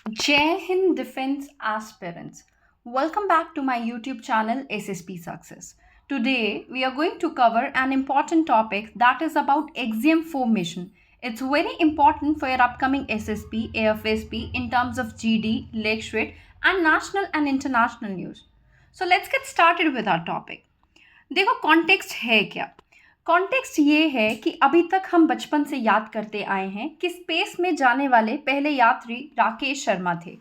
Jai Hind Defense Aspirants. Welcome back to my YouTube channel SSP Success. Today we are going to cover an important topic that is about Axiom 4 mission. It's very important for your upcoming SSP, AFSP in terms of GD, Lake Rate and national and international news. So let's get started with our topic. देखो context है क्या। Context ये है कि अभी तक हम बचपन से याद करते आए हैं कि स्पेस में जाने वाले पहले यात्री राकेश शर्मा थे।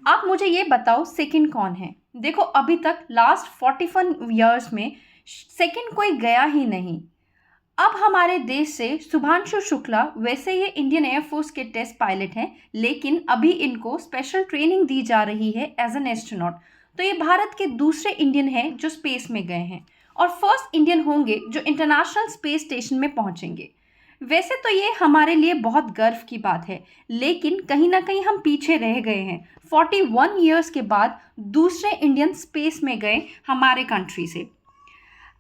आप मुझे ये बताओ सेकंड कौन है। देखो अभी तक लास्ट 41 ईयर्स में सेकंड कोई गया ही नहीं। अब हमारे देश से शुभांशु शुक्ला, वैसे ये इंडियन एयरफोर्स के टेस्ट पायलट हैं, लेकिन अभी इनको स्पेशल ट्रेनिंग दी जा रही है एज एन एस्ट्रोनॉट। तो ये भारत के दूसरे इंडियन हैं जो स्पेस में गए हैं और फर्स्ट इंडियन होंगे जो इंटरनेशनल स्पेस स्टेशन में पहुंचेंगे। वैसे तो ये हमारे लिए बहुत गर्व की बात है, लेकिन कहीं ना कहीं हम पीछे रह गए हैं। 41 ईयर्स के बाद दूसरे इंडियन स्पेस में गए हमारे कंट्री से।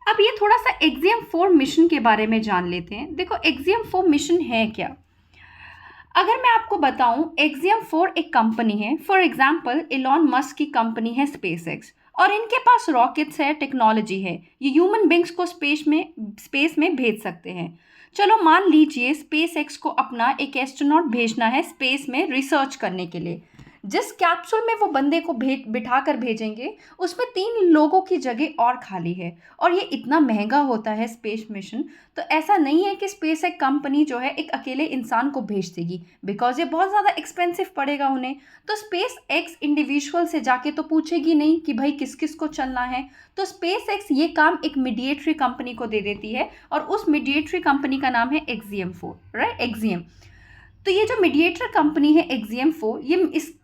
अब ये थोड़ा सा एक्सियम 4 मिशन के बारे में जान लेते हैं। देखो एक्सियम 4 मिशन है क्या। अगर मैं आपको बताऊं, एक्सियम 4 एक कंपनी है। फॉर एग्जांपल इलॉन मस्क की कंपनी है स्पेसएक्स और इनके पास रॉकेट्स है, टेक्नोलॉजी है। ये ह्यूमन बींग्स को स्पेस में भेज सकते हैं। चलो मान लीजिए स्पेसएक्स को अपना एक एस्ट्रोनॉट भेजना है स्पेस में रिसर्च करने के लिए। जिस कैप्सूल में वो बंदे को बिठा कर भेजेंगे उसमें 3 लोगों की जगह और खाली है और ये इतना महंगा होता है स्पेस मिशन। तो ऐसा नहीं है कि स्पेस एक कंपनी जो है एक अकेले इंसान को भेज देगी, बिकॉज ये बहुत ज़्यादा एक्सपेंसिव पड़ेगा उन्हें। तो स्पेस एक्स इंडिविजुअल से जाके तो पूछेगी नहीं कि भाई किस किस को चलना है। तो स्पेस एक्स ये काम एक मीडिएटरी कंपनी को दे देती है और उस मीडिएटरी कंपनी का नाम है एक्सियम 4, राइट, एक्सियम। तो ये जो मीडिएटर कंपनी है एक्सियम 4,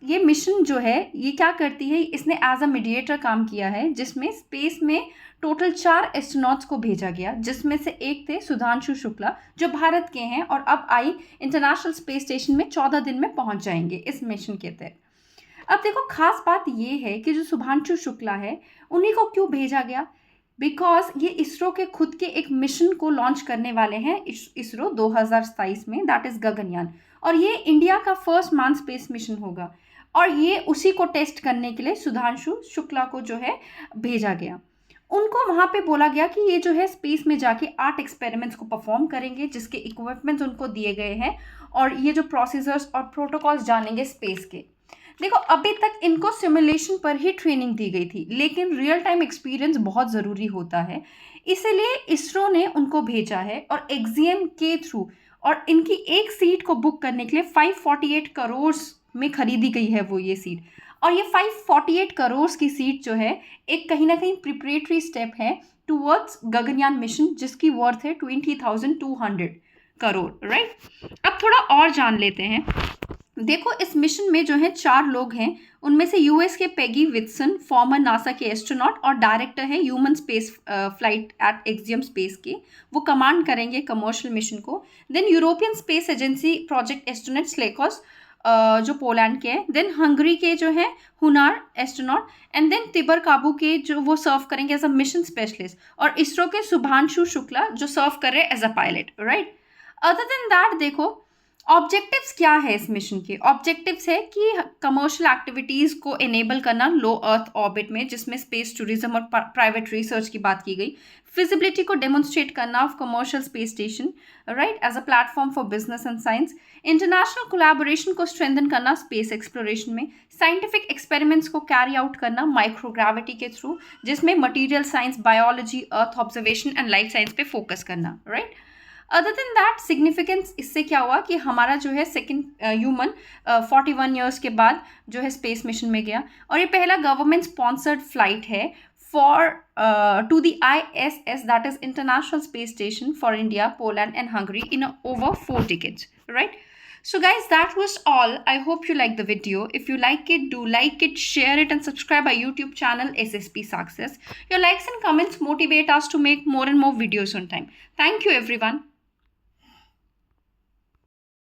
ये मिशन जो है ये क्या करती है, इसने एज अ मीडिएटर काम किया है, जिसमें स्पेस में टोटल 4 एस्ट्रोनॉट्स को भेजा गया, जिसमें से एक थे सुधांशु शुक्ला जो भारत के हैं और अब इंटरनेशनल स्पेस स्टेशन में 14 दिन में पहुंच जाएंगे इस मिशन के तहत। अब देखो खास बात ये है कि जो शुभांशु शुक्ला है उन्हीं को क्यों भेजा गया, बिकॉज ये इसरो के खुद के एक मिशन को लॉन्च करने वाले हैं इसरो 2027 में, दैट इज गगनयान। और ये इंडिया का फर्स्ट मान स्पेस मिशन होगा और ये उसी को टेस्ट करने के लिए सुधांशु शुक्ला को जो है भेजा गया। उनको वहाँ पे बोला गया कि ये जो है स्पेस में जाके 8 एक्सपेरिमेंट्स को परफॉर्म करेंगे, जिसके इक्विपमेंट्स उनको दिए गए हैं और ये जो प्रोसीजर्स और प्रोटोकॉल्स जानेंगे स्पेस के। देखो अभी तक इनको सिमुलेशन पर ही ट्रेनिंग दी गई थी, लेकिन रियल टाइम एक्सपीरियंस बहुत ज़रूरी होता है, इसीलिए इसरो ने उनको भेजा है और एक्सियम के थ्रू। और इनकी एक सीट को बुक करने के लिए 548 करोड़ में खरीदी गई है वो ये सीट। और ये 548 करोड़ की सीट जो है एक कहीं ना कहीं प्रिपरेटरी स्टेप है टूवर्ड्स गगनयान मिशन, जिसकी वर्थ है 20,200 करोड़, राइट। अब थोड़ा और जान लेते हैं। देखो इस मिशन में जो है 4 लोग हैं, उनमें से यूएस के पेगी विल्सन, फॉर्मर नासा के एस्ट्रोनॉट और डायरेक्टर हैं human space flight at Axiom Space के, वो कमांड करेंगे कमर्शियल मिशन को। Then European Space Agency project astronaut स्लेकॉस जो पोलैंड के हैं। देन हंगरी के जो है हुनार astronaut and then Tibor Kapu के जो वो सर्व करेंगे एज अ मिशन स्पेशलिस्ट, और इसरो के शुभांशु शुक्ला जो सर्व कर रहे हैं as a pilot, right. Other than that देखो ऑब्जेक्टिव्स क्या है इस मिशन के। ऑब्जेक्टिव्स है कि कमर्शियल एक्टिविटीज़ को एनेबल करना लो अर्थ ऑर्बिट में, जिसमें स्पेस टूरिज्म और प्राइवेट रिसर्च की बात की गई। फिजिबिलिटी को डेमोन्स्ट्रेट करना of commercial space station, right, as a platform for business and science. International collaboration को स्ट्रेंथन करना स्पेस एक्सप्लोरेशन में। साइंटिफिक एक्सपेरिमेंट्स को कैरी आउट करना माइक्रोग्रेविटी के थ्रू, जिसमें material science, biology, earth observation and life science पे focus करना, राइट। अदर देन दैट सिग्निफिकेंस इससे क्या हुआ कि हमारा जो है सेकेंड ह्यूमन 41 ईयर्स के बाद जो है स्पेस मिशन में गया और ये पहला गवर्नमेंट स्पॉन्सर्ड फ्लाइट है for to the ISS, that is international space station for India, Poland and Hungary in over 4 decades, right? So guys, that was all. I hope you liked the video. If you like it, do like it, share it and subscribe our YouTube channel SSP Success. Your likes and comments motivate us to make more and more videos on time. Thank you everyone.